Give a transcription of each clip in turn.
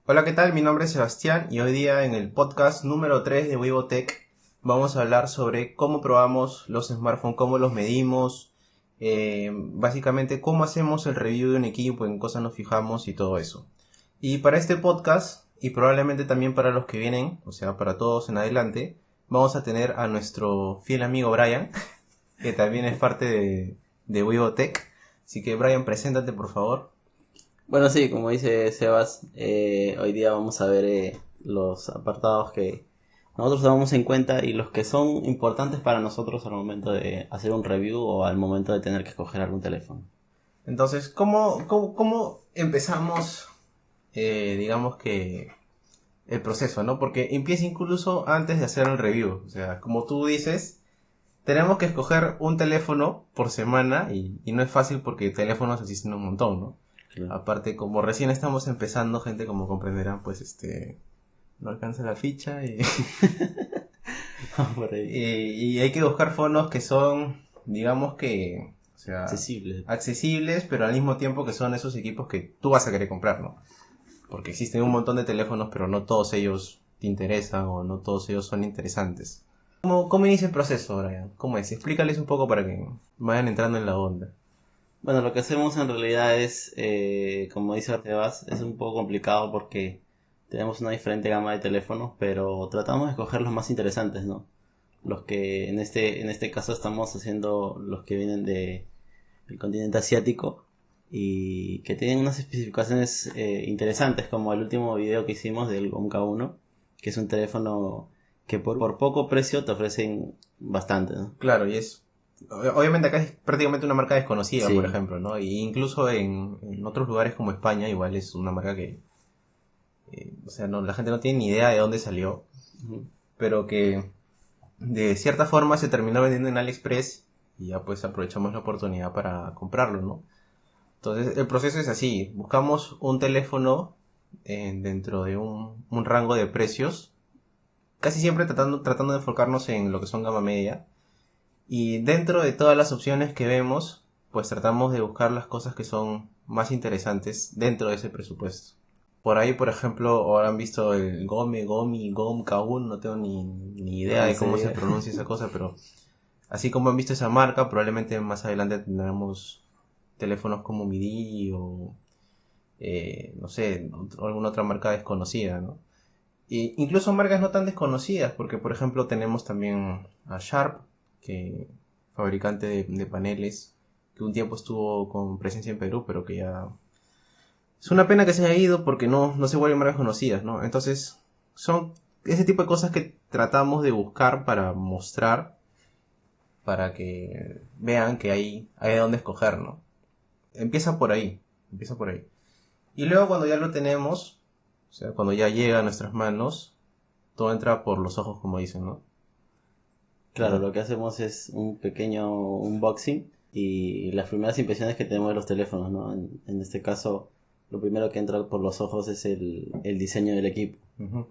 Hola, ¿qué tal? Mi nombre es Sebastián y hoy día en el podcast número 3 de Wivotech vamos a hablar sobre cómo probamos los smartphones, cómo los medimos, básicamente cómo hacemos el review de un equipo, en cosas nos fijamos y todo eso. Y para este podcast, y probablemente también para los que vienen, o sea, para todos en adelante, vamos a tener a nuestro fiel amigo Brian, que también es parte de Wivotech. Así que Brian, preséntate por favor. Bueno, sí, como dice Sebas, hoy día vamos a ver los apartados que nosotros tomamos en cuenta y los que son importantes para nosotros al momento de hacer un review o al momento de tener que escoger algún teléfono. Entonces, ¿cómo empezamos, digamos que, el proceso, ¿no? Porque empieza incluso antes de hacer el review. O sea, como tú dices, tenemos que escoger un teléfono por semana y no es fácil porque teléfonos existen un montón, ¿no? Claro. Aparte, como recién estamos empezando, gente, como comprenderán, pues no alcanza la ficha Por ahí. y hay que buscar fondos que son, digamos que, o sea, Accesible. accesibles, pero al mismo tiempo que son esos equipos que tú vas a querer comprar, ¿no? Porque existen un montón de teléfonos, pero no todos ellos te interesan o no todos ellos son interesantes. ¿Cómo inicia el proceso, Brian? ¿Cómo es? Explícales un poco para que vayan entrando en la onda. Bueno, lo que hacemos en realidad es, como dice Sebas, es un poco complicado porque tenemos una diferente gama de teléfonos, pero tratamos de escoger los más interesantes, ¿no? Los que en este caso estamos haciendo los que vienen de el continente asiático y que tienen unas especificaciones interesantes, como el último video que hicimos del GOM-K1, que es un teléfono que por poco precio te ofrecen bastante, ¿no? Claro, obviamente acá es prácticamente una marca desconocida, por Sí. ejemplo, ¿no? Y incluso en otros lugares como España, igual es una marca que, o sea, no, la gente no tiene ni idea de dónde salió, Ujú. pero que de cierta forma se terminó vendiendo en AliExpress y ya pues aprovechamos la oportunidad para comprarlo, ¿no? Entonces el proceso es así, buscamos un teléfono dentro de un rango de precios, casi siempre tratando de enfocarnos en lo que son gama media, y dentro de todas las opciones que vemos, pues tratamos de buscar las cosas que son más interesantes dentro de ese presupuesto. Por ahí, por ejemplo, ahora han visto el Gom Kaun, no tengo ni No, idea ni de se cómo se diga. pronuncia esa cosa, pero así como han visto esa marca, probablemente más adelante tendremos teléfonos como MIDI o, no sé, alguna otra marca desconocida, ¿no? Y incluso marcas no tan desconocidas, porque por ejemplo tenemos también a Sharp, que fabricante de paneles, que un tiempo estuvo con presencia en Perú, pero que ya... Es una pena que se haya ido porque no se vuelven marcas conocidas, ¿no? Entonces, son ese tipo de cosas que tratamos de buscar para mostrar, para que vean que hay de dónde escoger, ¿no? Empieza por ahí, empieza por ahí. Y luego cuando ya lo tenemos, o sea, cuando ya llega a nuestras manos, todo entra por los ojos, como dicen, ¿no? Claro, lo que hacemos es un pequeño unboxing y las primeras impresiones que tenemos de los teléfonos, ¿no? En este caso, lo primero que entra por los ojos es el diseño del equipo. Ujú.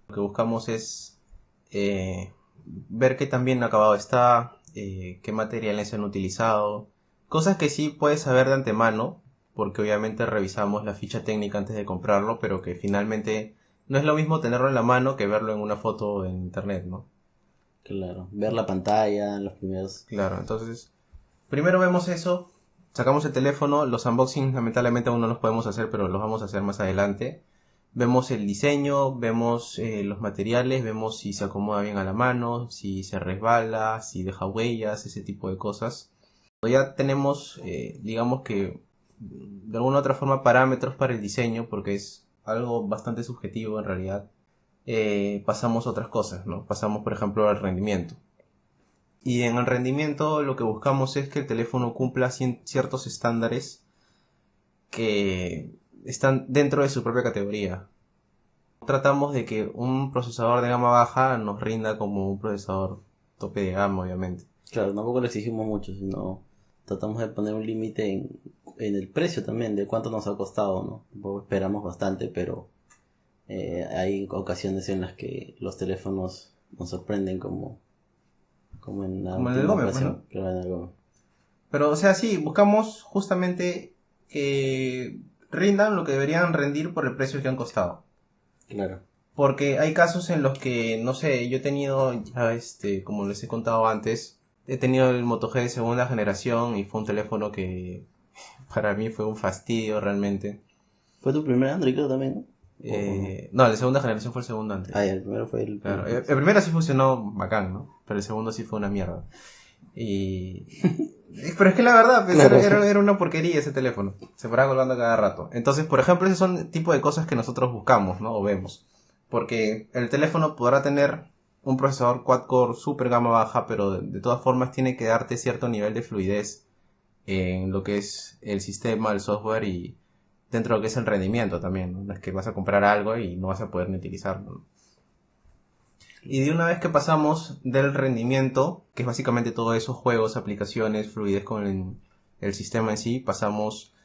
Lo que buscamos es ver qué tan bien acabado está, qué materiales se han utilizado, cosas que sí puedes saber de antemano, porque obviamente revisamos la ficha técnica antes de comprarlo, pero que finalmente no es lo mismo tenerlo en la mano que verlo en una foto en internet, ¿no? Claro, ver la pantalla, los primeros... Claro, entonces primero vemos eso, sacamos el teléfono, los unboxings lamentablemente aún no los podemos hacer, pero los vamos a hacer más adelante. Vemos el diseño, vemos los materiales, vemos si se acomoda bien a la mano, si se resbala, si deja huellas, ese tipo de cosas. Ya tenemos, digamos que, de alguna u otra forma parámetros para el diseño, porque es algo bastante subjetivo en realidad. Pasamos a otras cosas, ¿no? Pasamos, por ejemplo, al rendimiento. Y en el rendimiento lo que buscamos es que el teléfono cumpla ciertos estándares que están dentro de su propia categoría. Tratamos de que un procesador de gama baja nos rinda como un procesador tope de gama, obviamente. Claro, tampoco le exigimos mucho, sino tratamos de poner un límite en el precio también, de cuánto nos ha costado, ¿no? Tampoco esperamos bastante, pero hay ocasiones en las que los teléfonos nos sorprenden como en la Como en el última Gómez, pues, ¿no? ocasión, que en algo. Pero, o sea, sí, buscamos justamente que rindan lo que deberían rendir por el precio que han costado. Claro. Porque hay casos en los que, no sé, yo he tenido ya como les he contado antes, he tenido el Moto G de segunda generación y fue un teléfono que para mí fue un fastidio realmente. ¿Fue tu primer Android, creo, también, no? ¿O no? No, la segunda generación fue el segundo antes. Ah, ya, el primero fue el Claro, primer. el primero sí funcionó bacán, ¿no? Pero el segundo sí fue una mierda. Y... Pero es que la verdad, pues, Claro. era una porquería ese teléfono. Se paraba colgando cada rato. Entonces, por ejemplo, esos son el tipo de cosas que nosotros buscamos, ¿no? O vemos. Porque el teléfono podrá tener un procesador quad-core super gama baja, pero de todas formas tiene que darte cierto nivel de fluidez en lo que es el sistema, el software y dentro de lo que es el rendimiento también, ¿no? No es que vas a comprar algo y no vas a poder ni utilizarlo, ¿no? Y de una vez que pasamos del rendimiento, que es básicamente todo eso, juegos, aplicaciones, fluidez con el sistema en sí, pasamos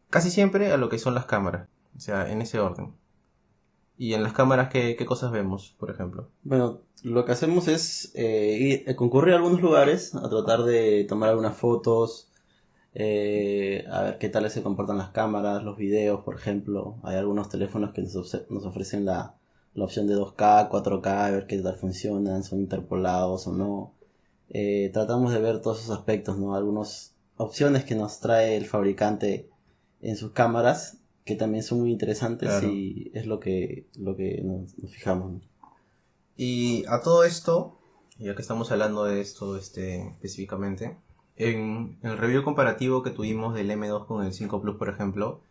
casi siempre a lo que son las cámaras. O sea, en ese orden. Y en las cámaras, ¿qué cosas vemos, por ejemplo? Bueno, lo que hacemos es concurrir a algunos lugares a tratar de tomar algunas fotos, a ver qué tal se comportan las cámaras, los videos, por ejemplo. Hay algunos teléfonos que nos ofrecen la opción de 2K, 4K, a ver qué tal funcionan, son interpolados o no. Tratamos de ver todos esos aspectos, ¿no? Algunas opciones que nos trae el fabricante en sus cámaras, que también son muy interesantes. Claro. Y es lo que nos fijamos, ¿no? Y a todo esto, ya que estamos hablando de esto específicamente, en el review comparativo que tuvimos del M2 con el 5 Plus, por ejemplo,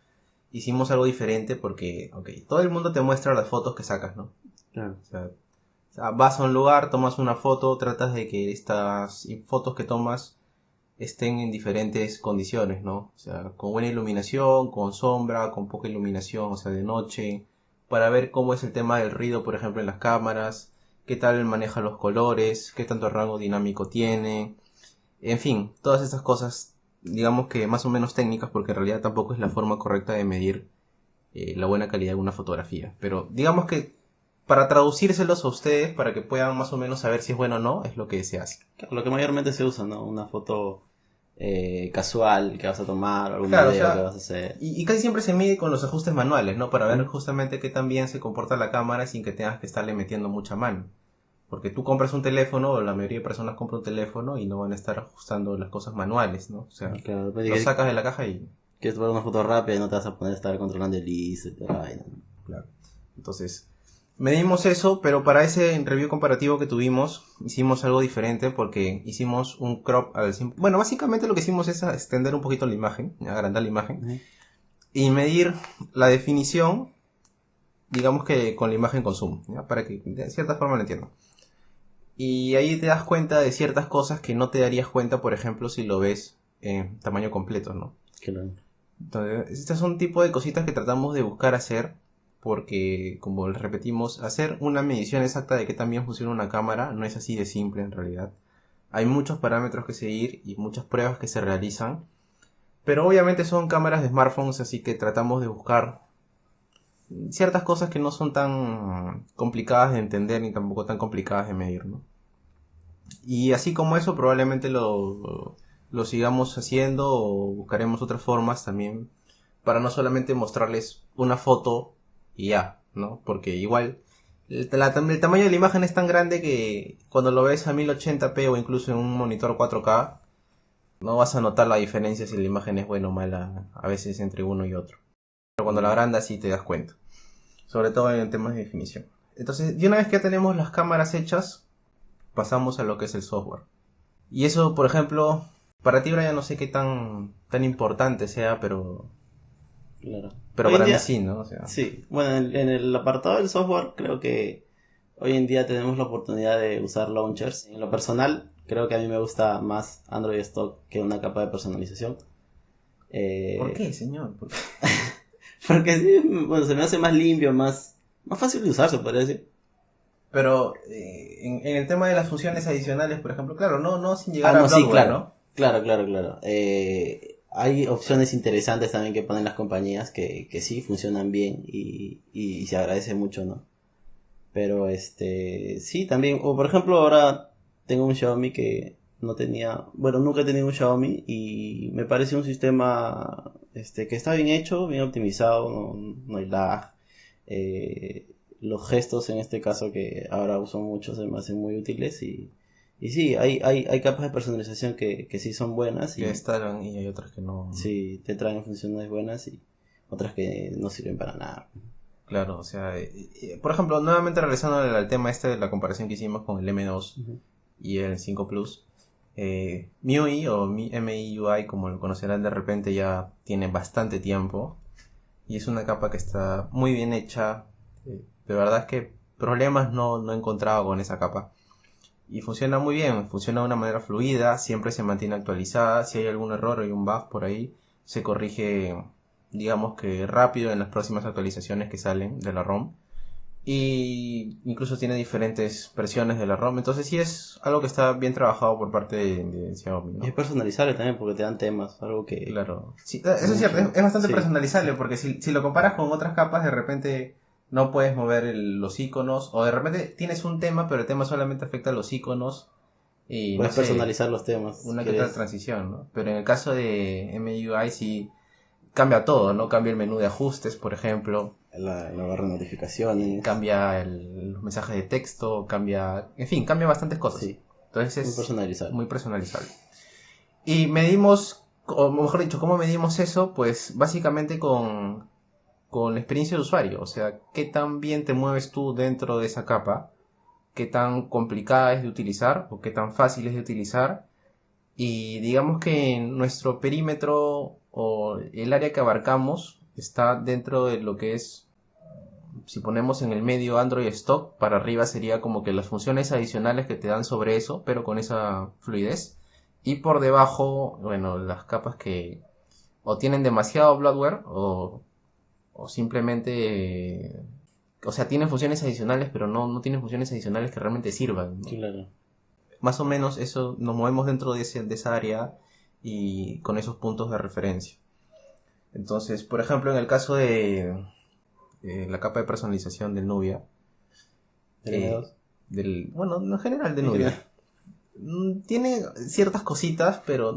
hicimos algo diferente porque, todo el mundo te muestra las fotos que sacas, ¿no? Claro. O sea, vas a un lugar, tomas una foto, tratas de que estas fotos que tomas estén en diferentes condiciones, ¿no? O sea, con buena iluminación, con sombra, con poca iluminación, o sea, de noche, para ver cómo es el tema del ruido, por ejemplo, en las cámaras, qué tal maneja los colores, qué tanto rango dinámico tiene, en fin, todas estas cosas, digamos que más o menos técnicas, porque en realidad tampoco es la forma correcta de medir la buena calidad de una fotografía, pero digamos que para traducírselos a ustedes, para que puedan más o menos saber si es bueno o no, es lo que se hace. Lo que mayormente se usa, ¿no? Una foto casual que vas a tomar, algún Claro, video o sea, que vas a hacer. y casi siempre se mide con los ajustes manuales, ¿no? Para ver justamente qué tan bien se comporta la cámara sin que tengas que estarle metiendo mucha mano. Porque tú compras un teléfono, o la mayoría de personas compran un teléfono y no van a estar ajustando las cosas manuales, ¿no? O sea, Claro, lo sacas de la caja y... quieres tomar una foto rápida y no te vas a poner a estar controlando el ISO y toda la vaina, ¿no? Claro. Entonces, medimos eso, pero para ese review comparativo que tuvimos, hicimos algo diferente porque hicimos un crop al 100%. Bueno, básicamente lo que hicimos es extender un poquito la imagen, agrandar la imagen, Ujú. y medir la definición, digamos que con la imagen con zoom, ¿ya? Para que de cierta forma lo entiendan. Y ahí te das cuenta de ciertas cosas que no te darías cuenta, por ejemplo, si lo ves en tamaño completo, ¿no? Claro. Entonces, estas son tipo de cositas que tratamos de buscar hacer, porque, como les repetimos, hacer una medición exacta de qué tan bien funciona una cámara no es así de simple en realidad. Hay muchos parámetros que seguir y muchas pruebas que se realizan, pero obviamente son cámaras de smartphones, así que tratamos de buscar ciertas cosas que no son tan complicadas de entender ni tampoco tan complicadas de medir, ¿no? Y así como eso, probablemente lo sigamos haciendo o buscaremos otras formas también para no solamente mostrarles una foto y ya, ¿no? Porque igual el tamaño de la imagen es tan grande que cuando lo ves a 1080p o incluso en un monitor 4K, no vas a notar la diferencia si la imagen es buena o mala a veces entre uno y otro. Pero cuando la agrandas sí te das cuenta, sobre todo en temas de definición. Entonces, de una vez que ya tenemos las cámaras hechas, pasamos a lo que es el software. Y eso, por ejemplo, para ti, Brian, no sé qué tan importante sea, pero Claro. Hoy en para mí día, sí, ¿no? O sea, sí. Bueno, en el apartado del software creo que hoy en día tenemos la oportunidad de usar launchers. En lo personal, creo que a mí me gusta más Android Stock que una capa de personalización. ¿por qué, señor? ¿Por qué? Porque sí, bueno, se me hace más limpio, más fácil de usar, se podría decir. Pero en el tema de las funciones adicionales, por ejemplo, claro, no sin llegar Ah, a no, sí, bloatware, claro. ¿no? Claro. Hay opciones interesantes también que ponen las compañías que sí funcionan bien y se agradece mucho, ¿no? Pero sí, también, o por ejemplo ahora tengo un Xiaomi que no tenía, bueno, nunca he tenido un Xiaomi y me parece un sistema que está bien hecho, bien optimizado, no hay lag. los gestos en este caso que ahora uso mucho se me hacen muy útiles y sí, hay capas de personalización que sí son buenas Que y están y hay otras que no. sí te traen funciones buenas y otras que no sirven para nada. Claro, o sea, por ejemplo, nuevamente regresando al tema este de la comparación que hicimos con el M2 Ujú. y el 5 Plus, MIUI o MIUI, como lo conocerán de repente, ya tiene bastante tiempo y es una capa que está muy bien hecha. De verdad es que problemas no he encontrado con esa capa. Y funciona muy bien, funciona de una manera fluida, siempre se mantiene actualizada. Si hay algún error o hay un bug por ahí, se corrige, digamos que rápido en las próximas actualizaciones que salen de la ROM. Y incluso tiene diferentes versiones de la ROM. Entonces sí es algo que está bien trabajado por parte de Xiaomi, Y es ¿no? personalizable también porque te dan temas, algo que Claro. Sí, eso es cierto, mucho. es bastante Sí, personalizable porque si lo comparas con otras capas, de repente no puedes mover los iconos o de repente tienes un tema, pero el tema solamente afecta a los iconos y no puedes sé, personalizar los temas si una que otra quieres. transición, ¿no? Pero en el caso de MIUI sí cambia todo, ¿no? Cambia el menú de ajustes, por ejemplo, La barra de notificaciones. cambia los mensajes de texto, cambia, en fin, cambia bastantes cosas. Sí, Entonces muy es personalizable. muy personalizable. Y medimos, o mejor dicho, ¿cómo medimos eso? Pues básicamente con la experiencia de usuario, o sea, qué tan bien te mueves tú dentro de esa capa, qué tan complicada es de utilizar o qué tan fácil es de utilizar. Y digamos que nuestro perímetro o el área que abarcamos está dentro de lo que es, si ponemos en el medio Android Stock, para arriba sería como que las funciones adicionales que te dan sobre eso, pero con esa fluidez. Y por debajo, bueno, las capas que o tienen demasiado bloatware o simplemente, o sea, tienen funciones adicionales, pero no tienen funciones adicionales que realmente sirvan, ¿no? Claro. Más o menos eso, nos movemos dentro de esa área y con esos puntos de referencia. Entonces, por ejemplo, en el caso de la capa de personalización del Nubia, El M2. bueno, en general de En Nubia, general. tiene ciertas cositas, pero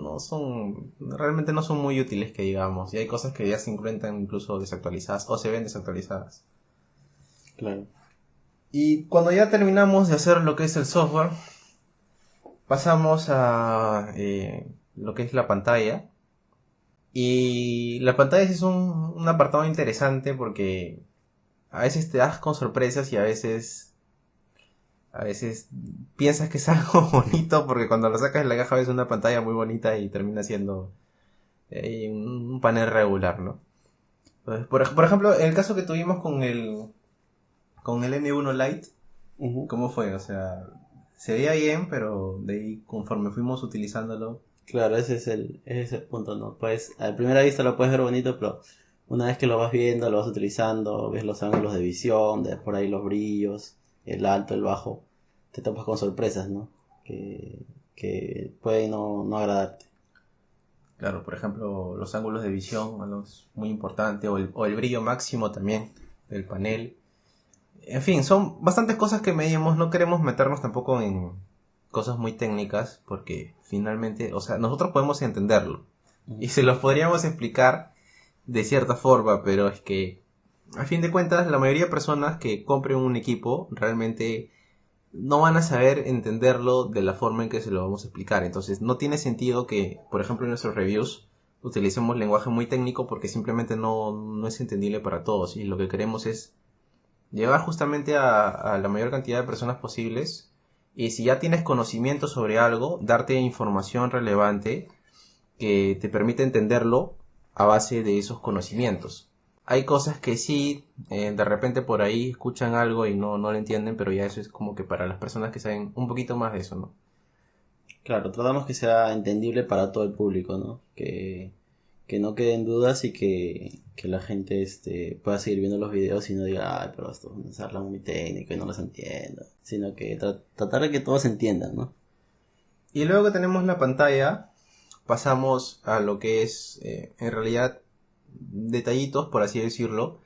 realmente no son muy útiles que digamos, y hay cosas que ya se encuentran incluso desactualizadas o se ven desactualizadas. Claro. Y cuando ya terminamos de hacer lo que es el software, pasamos a lo que es la pantalla. Y la pantalla sí es un apartado interesante porque a veces te das con sorpresas y a veces piensas que es algo bonito porque cuando lo sacas de la caja ves una pantalla muy bonita y termina siendo un panel regular, ¿no? Entonces, por ejemplo, el caso que tuvimos con el N1 Lite, Ujú. ¿cómo fue? O sea, se veía bien, pero de ahí conforme fuimos utilizándolo, Claro, ese es el punto, ¿no? Pues a primera vista lo puedes ver bonito, pero una vez que lo vas viendo, lo vas utilizando, ves los ángulos de visión, de por ahí los brillos, el alto, el bajo, te topas con sorpresas, ¿no? Que pueden no agradarte. claro, por ejemplo, los ángulos de visión, algo es muy importante, o el brillo máximo también del panel. En fin, son bastantes cosas que medimos, no queremos meternos tampoco en cosas muy técnicas, porque finalmente, o sea, nosotros podemos entenderlo y Ujú. se los podríamos explicar de cierta forma, pero es que, a fin de cuentas, la mayoría de personas que compren un equipo realmente no van a saber entenderlo de la forma en que se lo vamos a explicar. Entonces, no tiene sentido que, por ejemplo, en nuestros reviews utilicemos lenguaje muy técnico porque simplemente no es entendible para todos y lo que queremos es llevar justamente a la mayor cantidad de personas posibles y si ya tienes conocimiento sobre algo, darte información relevante que te permite entenderlo a base de esos conocimientos. Hay cosas que sí, de repente por ahí escuchan algo y no lo entienden, pero ya eso es como que para las personas que saben un poquito más de eso, ¿no? Claro, tratamos que sea entendible para todo el público, ¿no? Que no queden dudas y que la gente pueda seguir viendo los videos y no diga, ay, pero esto es habla muy técnico y no los entiendo. Sino que tratar de que todos entiendan, ¿no? Y luego que tenemos la pantalla, pasamos a lo que es, en realidad, detallitos, por así decirlo.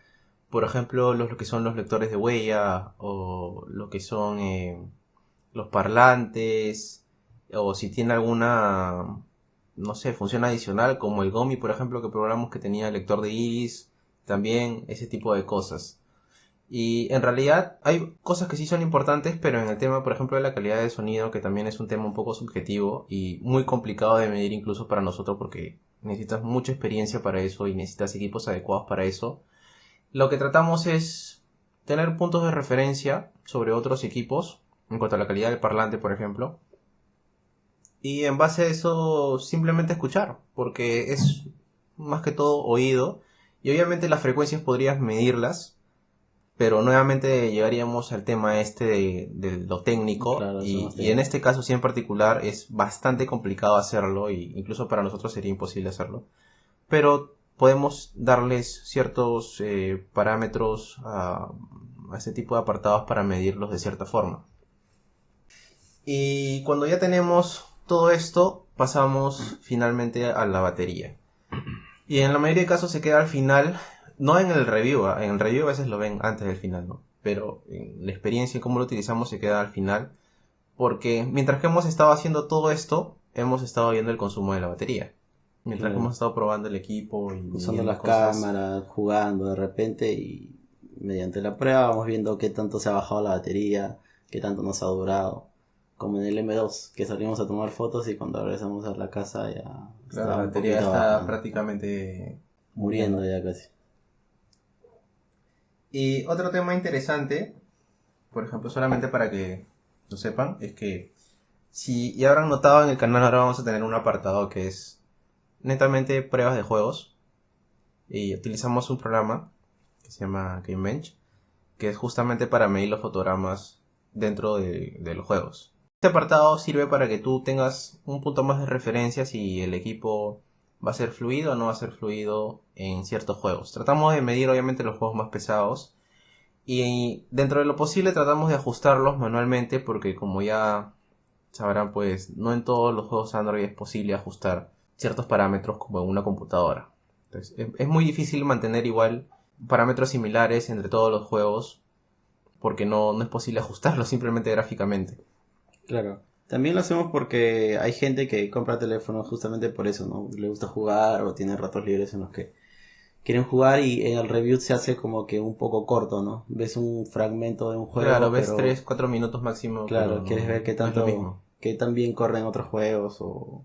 Por ejemplo, lo que son los lectores de huella o lo que son los parlantes o si tiene alguna, no sé, función adicional como el GOMI, por ejemplo, que programamos que tenía lector de iris, también ese tipo de cosas. Y en realidad hay cosas que sí son importantes, pero en el tema, por ejemplo, de la calidad de sonido, que también es un tema un poco subjetivo y muy complicado de medir incluso para nosotros porque necesitas mucha experiencia para eso y necesitas equipos adecuados para eso. Lo que tratamos es tener puntos de referencia sobre otros equipos, en cuanto a la calidad del parlante, por ejemplo, y en base a eso simplemente escuchar, porque es más que todo oído, y obviamente las frecuencias podrías medirlas, pero nuevamente llegaríamos al tema este de lo técnico, Claro, eso no y en tiene. este caso sí en particular es bastante complicado hacerlo, y incluso para nosotros sería imposible hacerlo, pero podemos darles ciertos parámetros a este tipo de apartados para medirlos de cierta forma. Y cuando ya tenemos todo esto, pasamos finalmente a la batería. Y en la mayoría de casos se queda al final, no en el review, en el review a veces lo ven antes del final, ¿no? Pero en la experiencia y cómo lo utilizamos se queda al final, porque mientras que hemos estado haciendo todo esto, hemos estado viendo el consumo de la batería. Mientras que Claro. hemos estado probando el equipo y Usando midiendo las cosas. cámaras, jugando de repente y mediante la prueba vamos viendo qué tanto se ha bajado la batería, qué tanto nos ha durado. Como en el M2, que salimos a tomar fotos y cuando regresamos a la casa ya Claro, la estaba un batería poquito está baja, ¿no? prácticamente Muriendo muriendo. ya casi. Y otro tema interesante, por ejemplo, solamente para que lo sepan, es que si ya habrán notado en el canal ahora vamos a tener un apartado que es netamente pruebas de juegos y utilizamos un programa que se llama GameBench, que es justamente para medir los fotogramas dentro de los juegos. Este apartado sirve para que tú tengas un punto más de referencia si el equipo va a ser fluido o no va a ser fluido en ciertos juegos. Tratamos de medir obviamente los juegos más pesados y dentro de lo posible tratamos de ajustarlos manualmente porque como ya sabrán, pues no en todos los juegos Android es posible ajustar ciertos parámetros como en una computadora. Entonces, es muy difícil mantener igual parámetros similares entre todos los juegos porque no es posible ajustarlos simplemente gráficamente. Claro. También lo hacemos porque hay gente que compra teléfonos justamente por eso, ¿no? Le gusta jugar o tiene ratos libres en los que quieren jugar y en el review se hace como que un poco corto, ¿no? Ves un fragmento de un Claro, juego, ves pero 3-4 minutos máximo, pero claro, quieres ver qué no es lo tanto, mismo. qué tan bien corren otros juegos o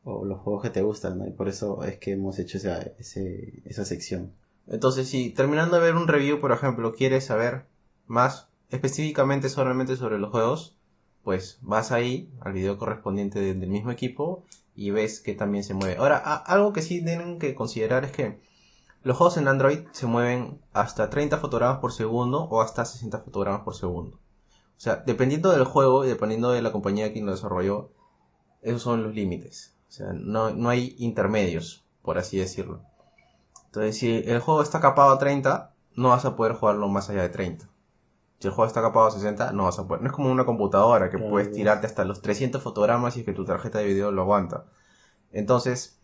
los juegos que te gustan, ¿no? Y por eso es que hemos hecho esa sección. Entonces, si terminando de ver un review, por ejemplo, quieres saber más específicamente solamente sobre los juegos, pues vas ahí al video correspondiente del mismo equipo y ves que también se mueve. Ahora, algo que sí tienen que considerar es que los juegos en Android se mueven hasta 30 fotogramas por segundo o hasta 60 fotogramas por segundo. O sea, dependiendo del juego y dependiendo de la compañía que lo desarrolló, esos son los límites. O sea, no hay intermedios, por así decirlo. Entonces, si el juego está capado a 30, no vas a poder jugarlo más allá de 30. Si el juego está capado a 60, no vas a poder. No es como una computadora que Claro, puedes tirarte hasta los 300 fotogramas y es que tu tarjeta de video lo aguanta. Entonces,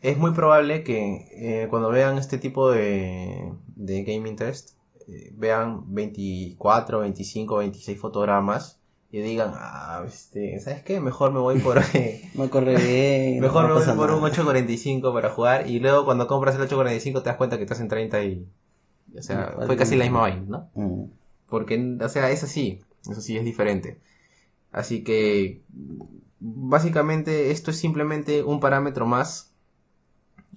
es muy probable que cuando vean este tipo de gaming test, vean 24, 25, 26 fotogramas y digan, ¿sabes qué? Mejor me voy por... no corre bien, mejor no me voy pasa por un nada. 845 para jugar y luego cuando compras el 845 te das cuenta que estás en 30 y... O sea, Igual fue casi la misma no. vaina, ¿no? Porque, o sea, eso sí es diferente. Así que, básicamente esto es simplemente un parámetro más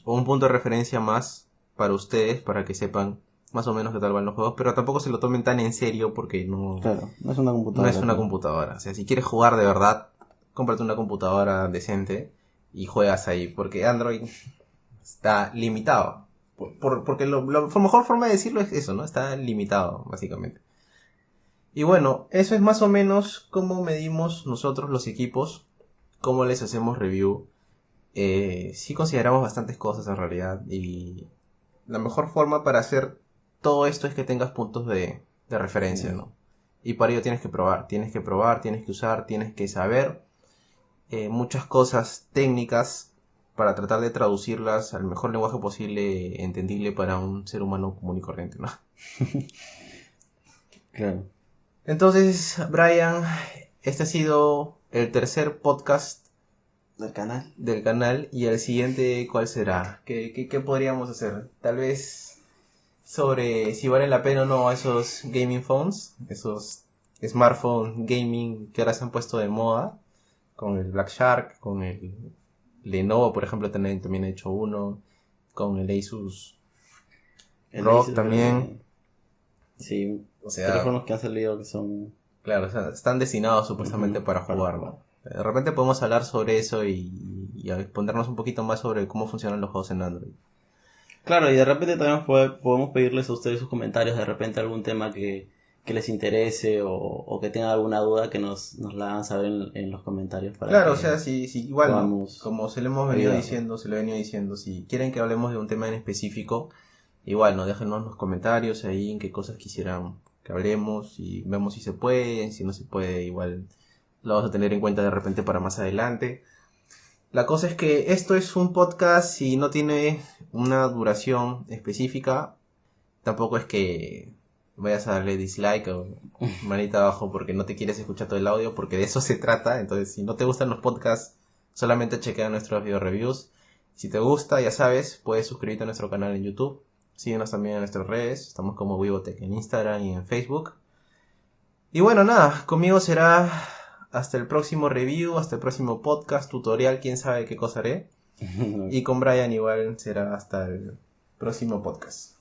o un punto de referencia más para ustedes, para que sepan más o menos qué tal van los juegos, pero tampoco se lo tomen tan en serio porque Claro, no es una no es computadora, una claro. computadora. O sea, si quieres jugar de verdad, cómprate una computadora decente y juegas ahí, porque Android está limitado. Porque la mejor forma de decirlo es eso, ¿no? Está limitado, básicamente. Y bueno, eso es más o menos cómo medimos nosotros los equipos, cómo les hacemos review. Sí consideramos bastantes cosas en realidad y la mejor forma para hacer todo esto es que tengas puntos de referencia, ¿no? Y para ello tienes que probar, tienes que usar, tienes que saber muchas cosas técnicas para tratar de traducirlas al mejor lenguaje posible, entendible para un ser humano común y corriente, ¿no? Claro. Entonces, Brian, este ha sido el tercer podcast ¿Del canal? del canal y el siguiente, ¿cuál será? ¿Qué podríamos hacer? Tal vez sobre si vale la pena o no esos gaming phones, esos smartphone gaming que ahora se han puesto de moda, con el Black Shark, con el Lenovo, por ejemplo, también he hecho uno, con el Asus El ROG Acer, también. sí, O sea, teléfonos que han salido que son... claro, o sea, están destinados supuestamente Ujú, para jugar, ¿no? De repente podemos hablar sobre eso y ponernos un poquito más sobre cómo funcionan los juegos en Android. Claro, y de repente también podemos pedirles a ustedes sus comentarios, de repente algún tema que les interese o que tengan alguna duda que nos la hagan saber en los comentarios para Claro, o sea, que si igual, ¿no? podamos Como se lo hemos venido ayudar. diciendo, se lo he venido diciendo, si quieren que hablemos de un tema en específico, igual, ¿no? Déjenos los comentarios ahí en qué cosas quisieran que hablemos y vemos si se puede, si no se puede, igual lo vamos a tener en cuenta de repente para más adelante. La cosa es que esto es un podcast y no tiene una duración específica. Tampoco es que vayas a darle dislike o manita abajo porque no te quieres escuchar todo el audio, porque de eso se trata. Entonces, si no te gustan los podcasts, solamente chequea nuestros video reviews. Si te gusta, ya sabes, puedes suscribirte a nuestro canal en YouTube. Síguenos también en nuestras redes. Estamos como Wibotech en Instagram y en Facebook. Y bueno, nada, conmigo será hasta el próximo review, hasta el próximo podcast, tutorial, quién sabe qué cosa haré. Y con Brian igual será hasta el próximo podcast.